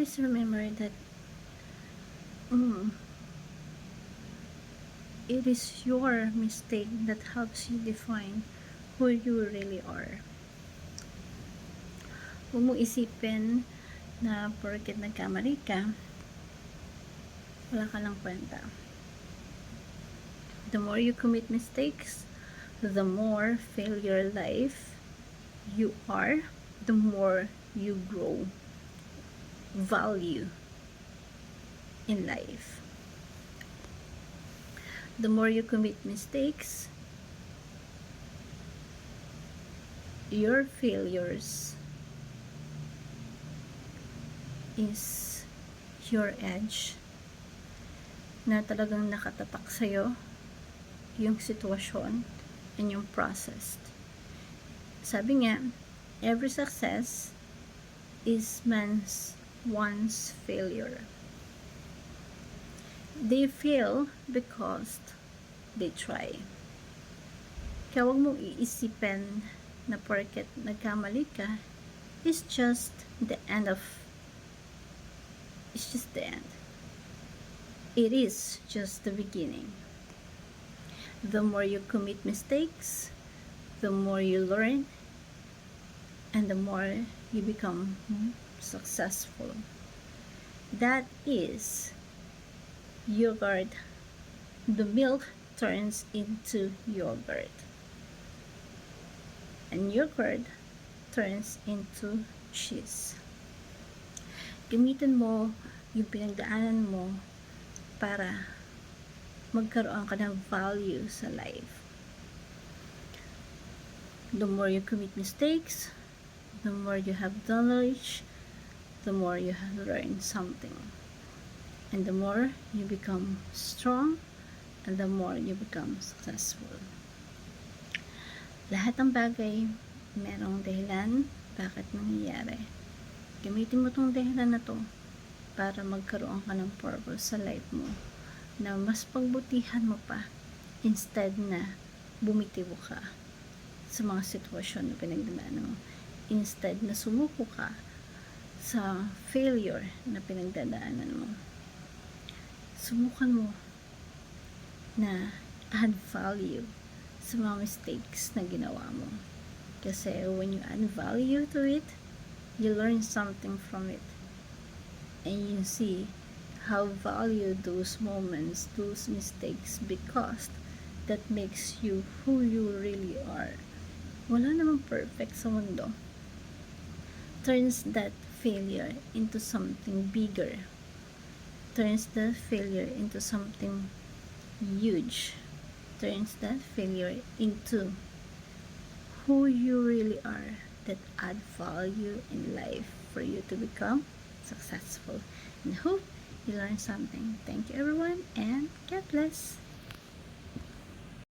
always remember that mm, it is your mistake that helps you define who you really are. Huwag mong isipin na porket nagkamali ka, wala ka lang kwenta. The more you commit mistakes, the more failure life you are, the more you grow value in life. The more you commit mistakes, your failures is your edge na talagang nakatatak sa'yo yung sitwasyon and yung process. Sabi nga, every success is one's failure. They fail because they try. Kaya huwag mong iisipin na porket nagkamali ka, it's just the end. It is just the beginning. The more you commit mistakes, the more you learn, and the more you become successful. That is yogurt. The milk turns into yogurt, and yogurt turns into cheese. Gamitin mo yung pinagdaanan mo para magkaroon ka ng value sa life. The more you commit mistakes, the more you have knowledge, the more you have learned something. And the more you become strong, and the more you become successful. Lahat ng bagay, merong dahilan bakit nangyayari. Gamitin mo tong dahilan na to para magkaroon ka ng purpose sa life mo na mas pagbutihan mo pa instead na bumitibo ka sa mga sitwasyon na pinagdadaanan mo. Instead na sumuko ka sa failure na pinagdadaanan mo. Subukan mo na add value sa mga mistakes na ginawa mo. Kasi when you add value to it, you learn something from it. And you see how value those moments, those mistakes, because that makes you who you really are. Wala namang perfect sa mundo. Turns that failure into something bigger. Turns that failure into something huge. Turns that failure into who you really are, that add value in life for you to become successful. And hope you learned something. Thank you everyone, and God bless.